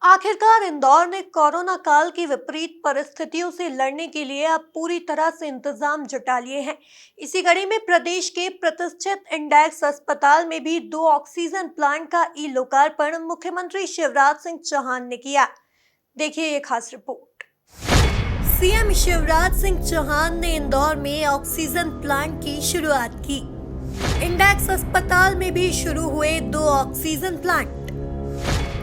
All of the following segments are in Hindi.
आखिरकार इंदौर ने कोरोना काल की विपरीत परिस्थितियों से लड़ने के लिए अब पूरी तरह से इंतजाम जुटा लिए हैं। इसी कड़ी में प्रदेश के प्रतिष्ठित इंडेक्स अस्पताल में भी 2 ऑक्सीजन प्लांट का ई लोकार्पण मुख्यमंत्री शिवराज सिंह चौहान ने किया। देखिए ये खास रिपोर्ट। सीएम शिवराज सिंह चौहान ने इंदौर में ऑक्सीजन प्लांट की शुरुआत की। इंडेक्स अस्पताल में भी शुरू हुए 2 ऑक्सीजन प्लांट।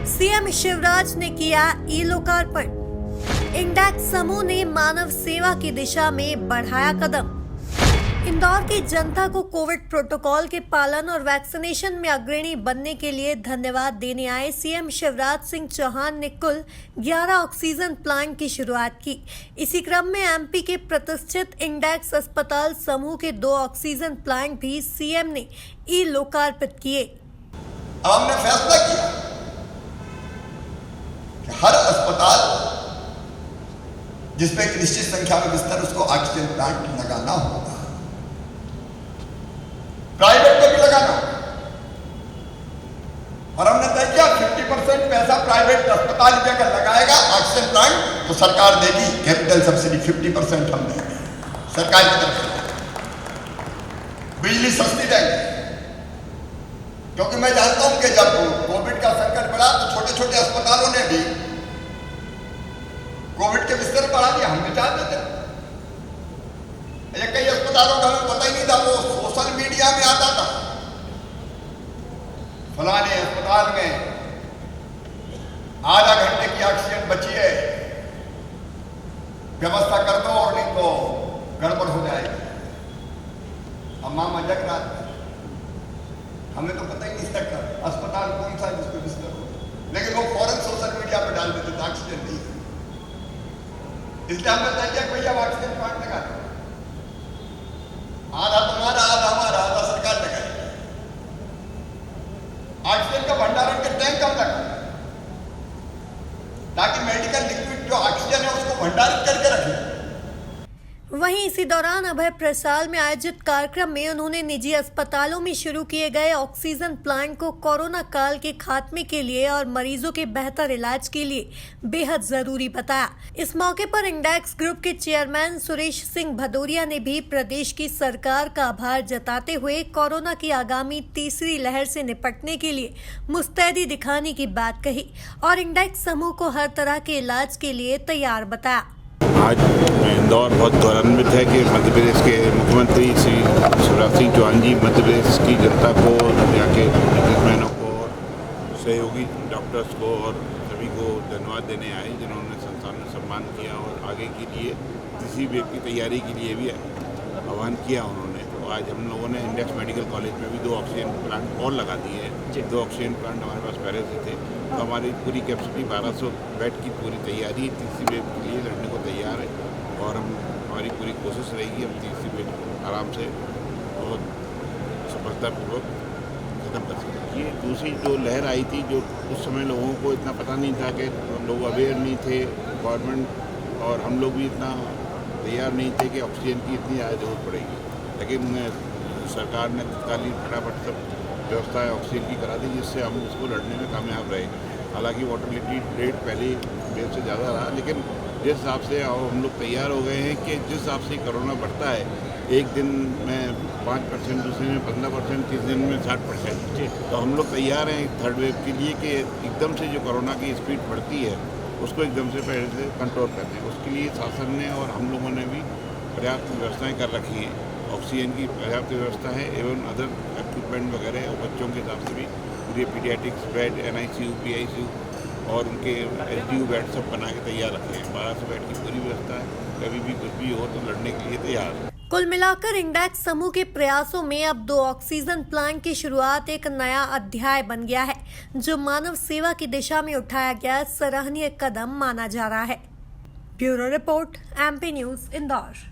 सीएम शिवराज ने किया ई लोकार्पण। इंडेक्स समूह ने मानव सेवा की दिशा में बढ़ाया कदम। इंदौर की जनता को कोविड प्रोटोकॉल के पालन और वैक्सीनेशन में अग्रणी बनने के लिए धन्यवाद देने आए सीएम शिवराज सिंह चौहान ने कुल 11 ऑक्सीजन प्लांट की शुरुआत की। इसी क्रम में एमपी के प्रतिष्ठित इंडेक्स अस्पताल समूह के 2 ऑक्सीजन प्लांट भी सीएम ने ई लोकार्पित किए। हमने फैसला किया हर अस्पताल जिसमें एक निश्चित संख्या में बिस्तर उसको ऑक्सीजन प्लांट लगाना होगा, प्राइवेट को भी लगाना होगा। और हमने तय किया 50% पैसा प्राइवेट अस्पताल में अगर लगाएगा ऑक्सीजन प्लांट तो सरकार देगी कैपिटल सब्सिडी 50% हम देंगे सरकार की तरफ से। बिजली सस्ती देंगे, क्योंकि मैं जानता हूं कि जब कोविड का संकट बढ़ा तो छोटे छोटे अस्पतालों ने भी कोविड के बिस्तर बढ़ा दिया, हम बचा देते। कई अस्पतालों का हमें पता ही नहीं था, वो सोशल मीडिया में आता था फलाने अस्पताल में आधा घंटे की ऑक्सीजन बची है, व्यवस्था कर दो और नहीं तो गड़बड़ हो जाएगी। अम्मा मजाक रात हमें तो पता ही नहीं सकता अस्पताल कौन सा जिसको बिस्तर हो, लेकिन वो फौरन सोशल मीडिया पर डाल देते थे ऑक्सीजन नहीं। इसलिए हमने तय किया कोई अब ऑक्सीजन प्लांट लगा दो, आधा तुम्हारा आधा हमारा आधा सरकार लगाएगी। ऑक्सीजन का भंडारण के टैंक हम लगाए ताकि मेडिकल लिक्विड जो ऑक्सीजन है उसको भंडारित करके रखें। वहीं इसी दौरान अभय प्रसाद में आयोजित कार्यक्रम में उन्होंने निजी अस्पतालों में शुरू किए गए ऑक्सीजन प्लांट को कोरोना काल के खात्मे के लिए और मरीजों के बेहतर इलाज के लिए बेहद जरूरी बताया। इस मौके पर इंडेक्स ग्रुप के चेयरमैन सुरेश सिंह भदौरिया ने भी प्रदेश की सरकार का आभार जताते हुए कोरोना की आगामी तीसरी लहर से निपटने के लिए मुस्तैदी दिखाने की बात कही और इंडेक्स समूह को हर तरह के इलाज के लिए तैयार बताया। आज इंदौर बहुत गौरवान्वित है कि मध्य प्रदेश के मुख्यमंत्री श्री शिवराज सिंह चौहान जी मध्य प्रदेश की जनता को, यहाँ के बिजनेसमैनों को, सहयोगी डॉक्टर्स को और सभी को धन्यवाद देने आए जिन्होंने संस्थान में सम्मान किया और आगे के लिए किसी व्यक्ति तैयारी के लिए भी आह्वान किया उन्होंने। तो आज हम लोगों ने इंडेक्स मेडिकल कॉलेज में भी 2 ऑक्सीजन प्लांट और लगा दिए हैं। 2 ऑक्सीजन प्लांट हमारे पास पहले से थे, तो हमारी पूरी कैपेसिटी 1200 बेड की पूरी तैयारी तीसरी वेव के लिए लड़ने को तैयार है और हमारी पूरी कोशिश रहेगी हम तीसरी वेव आराम से और सफलतापूर्वक खत्म कर सकें। ये दूसरी जो लहर आई थी, जो उस समय लोगों को इतना पता नहीं था कि लोग अवेयर नहीं थे, गवर्नमेंट और हम लोग भी इतना तैयार नहीं थे कि ऑक्सीजन की इतनी ज़्यादा जरूरत पड़ेगी, लेकिन सरकार ने तत्कालीन फटाफट सब व्यवस्था ऑक्सीजन की करा दी जिससे हम उसको लड़ने में कामयाब रहे। हालांकि मोर्टेलिटी रेट पहले वेव से ज़्यादा रहा, लेकिन जिस हिसाब से हम लोग तैयार हो गए हैं कि जिस हिसाब से कोरोना बढ़ता है, एक दिन में 5%, दूसरे में 15%, तीसरे दिन में 60%, तो हम लोग तैयार हैं थर्ड वेव के लिए कि एकदम से जो कोरोना की स्पीड बढ़ती है उसको एकदम से पहले से कंट्रोल करते हैं। उसके लिए शासन ने और हम लोगों ने भी पर्याप्त व्यवस्थाएँ कर रखी हैं। ऑक्सीजन की पर्याप्त व्यवस्था है एवं अदर इक्विपमेंट वगैरह और बच्चों के हिसाब से भी पूरे पीडियाट्रिक्स बेड, NICU, PICU और उनके SDU बेड सब बना के तैयार रखे हैं। 1200 बेड की पूरी व्यवस्था है, कभी भी कुछ भी हो तो लड़ने के लिए तैयार है। कुल मिलाकर इंडेक्स समूह के प्रयासों में अब 2 ऑक्सीजन प्लांट की शुरुआत एक नया अध्याय बन गया है, जो मानव सेवा की दिशा में उठाया गया सराहनीय कदम माना जा रहा है। Bureau report, MP news, Indore.